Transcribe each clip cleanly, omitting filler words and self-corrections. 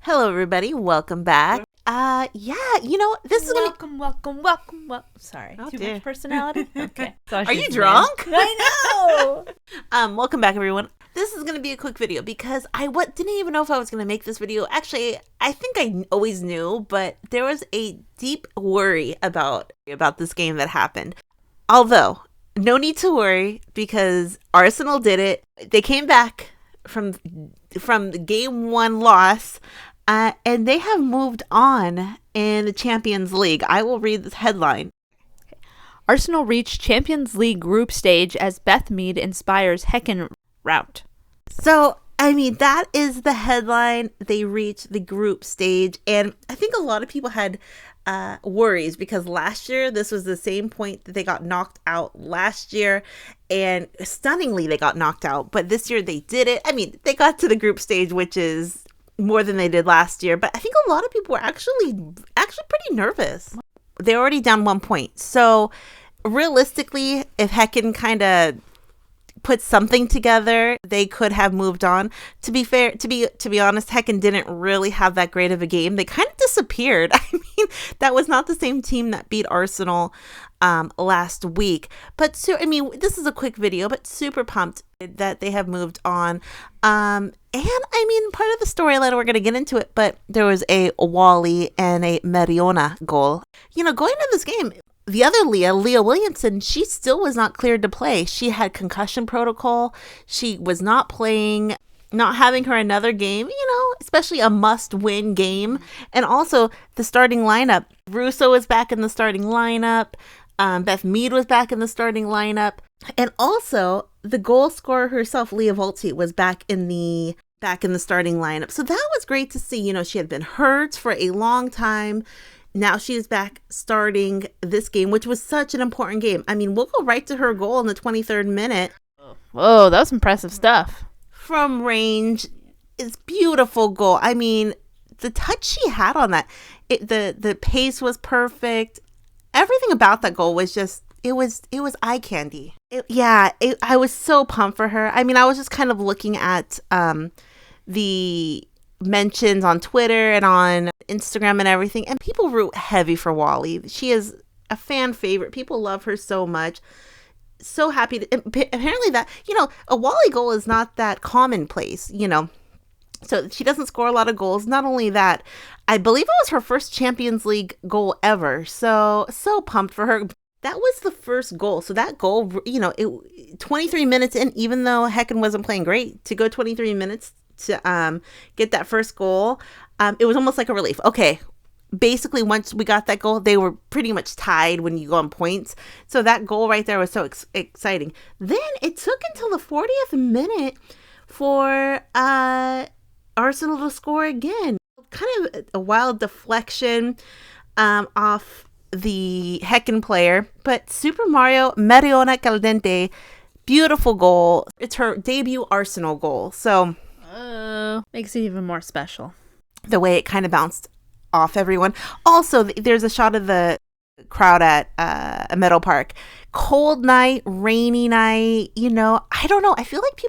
Hello, everybody. Welcome back. This is Welcome. Sorry, Oh, too dear. much personality. Okay. Are you drunk? I know. Welcome back, everyone. This is going to be a quick video because I didn't even know if I was going to make this video. Actually, I think I always knew, but there was a deep worry about this game that happened. Although, no need to worry because Arsenal did it. They came back from the game 1 loss, and they have moved on in the Champions League. I will read this headline. Arsenal reached Champions League group stage as Beth Mead inspires Hacken rout. So, that is the headline. They reached the group stage, and I think a lot of people had worries because last year this was the same point that they got knocked out last year, and stunningly they got knocked out. But this year they did it. They got to the group stage, which is more than they did last year. But I think a lot of people were actually pretty nervous. They're already down 1 point. So realistically, if Hacken kind of put something together, they could have moved on. To be fair, to be honest, Hacken didn't really have that great of a game. They kind of disappeared. That was not the same team that beat Arsenal last week. But this is a quick video, but super pumped that they have moved on. Part of the storyline, we're going to get into it, but there was a Wally and a Mariona goal. Going into this game, the other Lia Williamson, she still was not cleared to play. She had concussion protocol. She was not playing. Not having her another game, especially a must-win game. And also the starting lineup. Russo was back in the starting lineup. Beth Mead was back in the starting lineup. And also the goal scorer herself, Lia Walti, was back in the starting lineup. So that was great to see. She had been hurt for a long time. Now she is back starting this game, which was such an important game. We'll go right to her goal in the 23rd minute. Whoa, that was impressive stuff. From range, it's beautiful goal. The touch she had on that, the pace was perfect. Everything about that goal was just, it was eye candy. I was so pumped for her. I was just kind of looking at the mentions on Twitter and on Instagram and everything, and people root heavy for Wally. She is a fan favorite. People love her so much. So happy apparently that a Wally goal is not that commonplace, so she doesn't score a lot of goals. Not only that, I believe it was her first Champions League goal ever, so pumped for her. That was the first goal. So that goal, 23 minutes in, even though Hacken wasn't playing great, to go 23 minutes to get that first goal, it was almost like a relief. Okay, basically, once we got that goal, they were pretty much tied when you go on points. So that goal right there was so exciting. Then it took until the 40th minute for Arsenal to score again. Kind of a wild deflection off the Hacken player. But Super Mario Mariona Caldentey, beautiful goal. It's her debut Arsenal goal. So makes it even more special. The way it kind of bounced off everyone. Also, there's a shot of the crowd at Meadow Park. Cold night, rainy night, I don't know. I feel like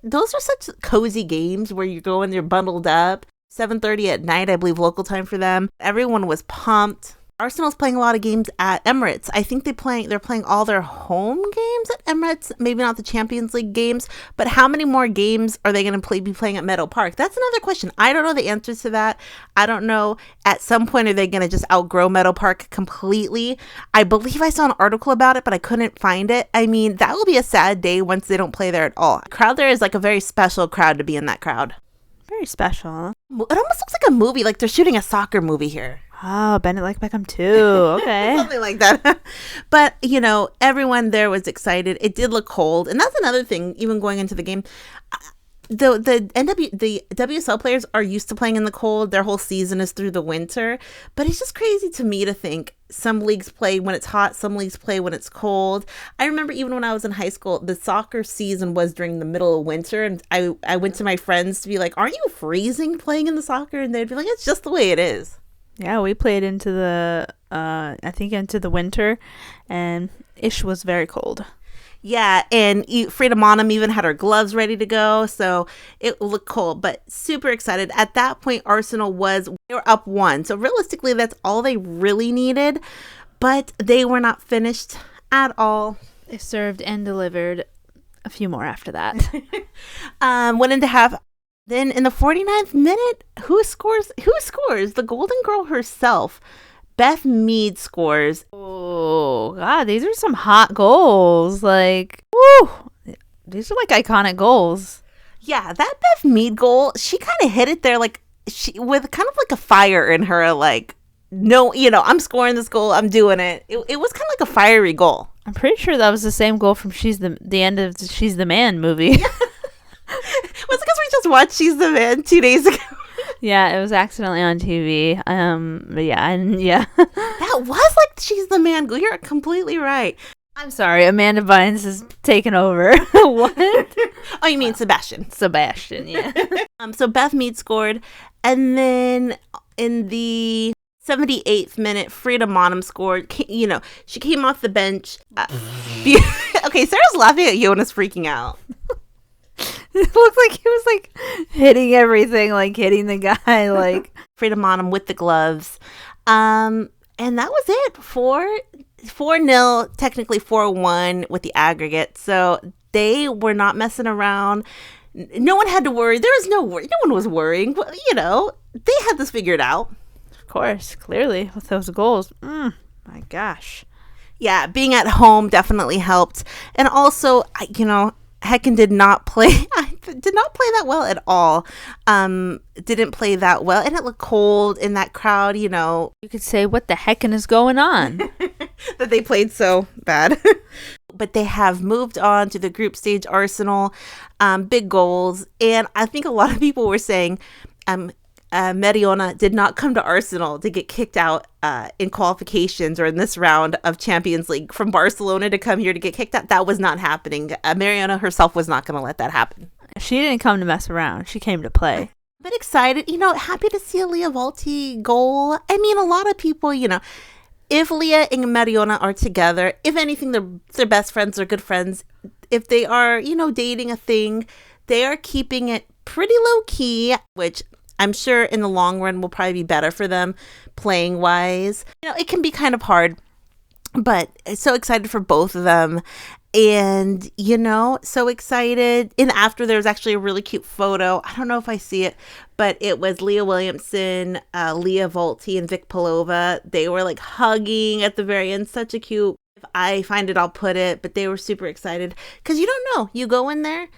those are such cozy games where you go and you're bundled up. 7:30 at night, I believe, local time for them. Everyone was pumped. Arsenal's playing a lot of games at Emirates. I think they're playing all their home games at Emirates. Maybe not the Champions League games, but how many more games are they going to be playing at Meadow Park? That's another question. I don't know the answers to that. I don't know. At some point, are they going to just outgrow Meadow Park completely? I believe I saw an article about it, but I couldn't find it. That will be a sad day once they don't play there at all. The crowd there is like a very special crowd to be in that crowd. Very special. It almost looks like a movie, like they're shooting a soccer movie here. Oh, Bend It Like Beckham too. Okay. Something like that. But, everyone there was excited. It did look cold. And that's another thing, even going into the game. The WSL players are used to playing in the cold. Their whole season is through the winter. But it's just crazy to me to think some leagues play when it's hot, some leagues play when it's cold. I remember even when I was in high school, the soccer season was during the middle of winter. And I went to my friends to be like, aren't you freezing playing in the soccer? And they'd be like, it's just the way it is. Yeah, we played into the winter, and Ish was very cold. Yeah, and Frida Maanum even had her gloves ready to go, so it looked cool, but super excited. At that point, Arsenal they were up 1, so realistically, that's all they really needed, but they were not finished at all. They served and delivered a few more after that. Went into half. Then in the 49th minute, who scores? The Golden Girl herself. Beth Mead scores. Oh, God, these are some hot goals. Like, woo! These are like iconic goals. Yeah, that Beth Mead goal, she kind of hit it there like with kind of like a fire in her, like, no, I'm scoring this goal, I'm doing it. It was kind of like a fiery goal. I'm pretty sure that was the same goal from the end of the She's the Man movie. Was it because we just watched She's the Man 2 days ago? Yeah, it was accidentally on TV. But yeah. That was like She's the Man. You're completely right. I'm sorry, Amanda Bynes is taking over. What? Oh, you mean Sebastian? Sebastian, yeah. So Beth Mead scored, and then in the 78th minute, Frida Maanum scored. She came off the bench. Okay, Sarah's laughing at Jonas freaking out. It looked like he was like hitting everything, like hitting the guy, like Frida Maanum with the gloves. And that was it. 4-0, technically 4-1 with the aggregate. So they were not messing around. No one had to worry. There was no worry. No one was worrying. They had this figured out. Of course, clearly with those goals. My gosh. Yeah, being at home definitely helped. And also, Hacken did not play that well at all. Didn't play that well, and it looked cold in that crowd. You could say, what the heckin' is going on? That they played so bad. But they have moved on to the group stage. Arsenal, big goals, and I think a lot of people were saying Mariona did not come to Arsenal to get kicked out in qualifications or in this round of Champions League from Barcelona to come here to get kicked out. That was not happening. Mariona herself was not going to let that happen. She didn't come to mess around. She came to play. But excited, happy to see a Lia Walti goal. I mean, a lot of people, if Lia and Mariona are together, if anything, they're best friends or good friends. If they are, dating a thing, they are keeping it pretty low key, which I'm sure in the long run will probably be better for them playing wise. It can be kind of hard, but so excited for both of them. And, so excited. And after, there was actually a really cute photo. I don't know if I see it, but it was Leah Williamson, Lia Walti, and Vic Palova. They were like hugging at the very end. Such a cute. If I find it, I'll put it. But they were super excited because you don't know. You go in there,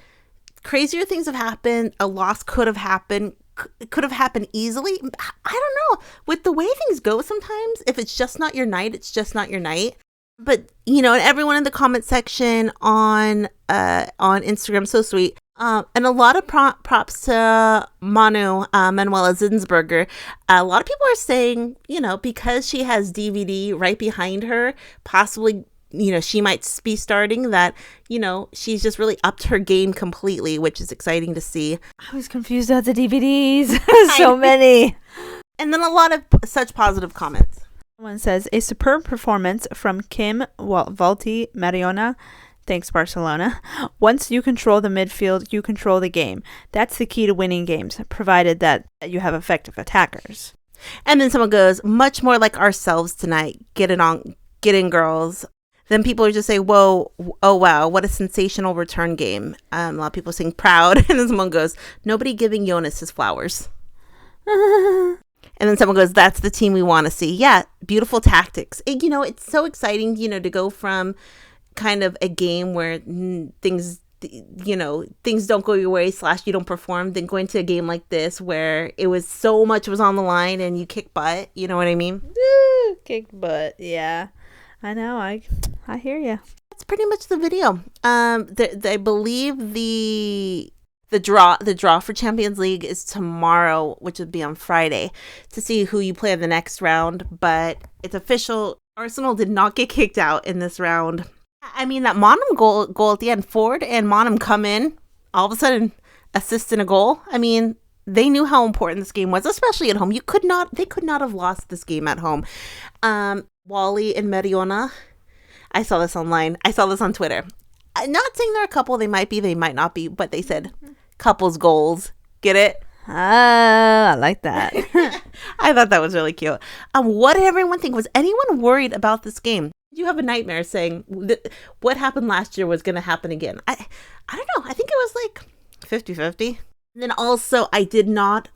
crazier things have happened. A loss could have happened. It could have happened easily. I don't know. With the way things go sometimes, if it's just not your night, it's just not your night. But, and everyone in the comment section on Instagram, so sweet. And a lot of props to Manu, Manuela Zinsberger. A lot of people are saying, because she has DVD right behind her, possibly she might be starting that, she's just really upped her game completely, which is exciting to see. I was confused about the DVDs. So many. And then a lot of such positive comments. One says, a superb performance from Kim Walti Mariona. Thanks, Barcelona. Once you control the midfield, you control the game. That's the key to winning games, provided that you have effective attackers. And then someone goes, much more like ourselves tonight. Get in, girls. Then people are just saying, whoa, oh, wow, what a sensational return game. A lot of people saying proud. And then someone goes, nobody giving Jonas his flowers. And then someone goes, that's the team we want to see. Yeah, beautiful tactics. It's so exciting, to go from kind of a game where things don't go your way / you don't perform, then going to a game like this where it was so much was on the line and you kick butt. You know what I mean? Kick butt, yeah. I know. I hear you. That's pretty much the video. I believe the draw for Champions League is tomorrow, which would be on Friday, to see who you play in the next round. But it's official. Arsenal did not get kicked out in this round. I mean, that Maanum goal at the end, Foord and Maanum come in, all of a sudden assist in a goal. I mean, they knew how important this game was, especially at home. They could not have lost this game at home. Wally and Mariona, I saw this online. I saw this on Twitter. I'm not saying they're a couple. They might be, they might not be, but they said couples goals. Get it? I like that. I thought that was really cute. What did everyone think? Was anyone worried about this game? Did you have a nightmare saying what happened last year was going to happen again? I don't know. I think it was like 50-50. And then also, I did not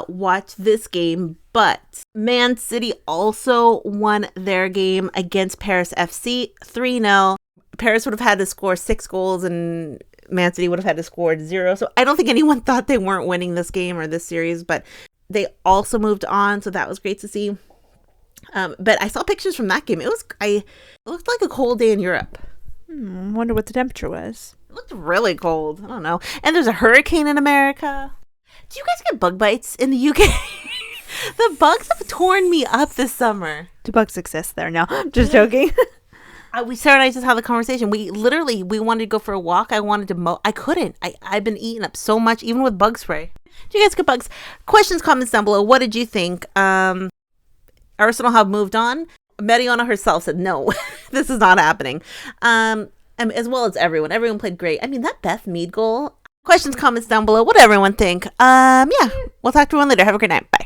watch this game, but Man City also won their game against Paris FC 3-0. Paris would have had to score 6 goals and Man City would have had to score 0. So I don't think anyone thought they weren't winning this game or this series, but they also moved on. So that was great to see. But I saw pictures from that game. It looked like a cold day in Europe. Wonder what the temperature was. It looked really cold. I don't know. And there's a hurricane in America. Do you guys get bug bites in the UK? The bugs have torn me up this summer. Do bugs exist there? No, just joking. Sarah and I just had the conversation. We wanted to go for a walk. I wanted to mow. I couldn't. I've been eating up so much, even with bug spray. Do you guys get bugs? Questions, comments down below. What did you think? Arsenal have moved on. Mariona herself said, no, this is not happening. As well as everyone. Everyone played great. I mean, that Beth Mead goal. Questions, comments down below. What did everyone think? Yeah, we'll talk to everyone later. Have a great night. Bye.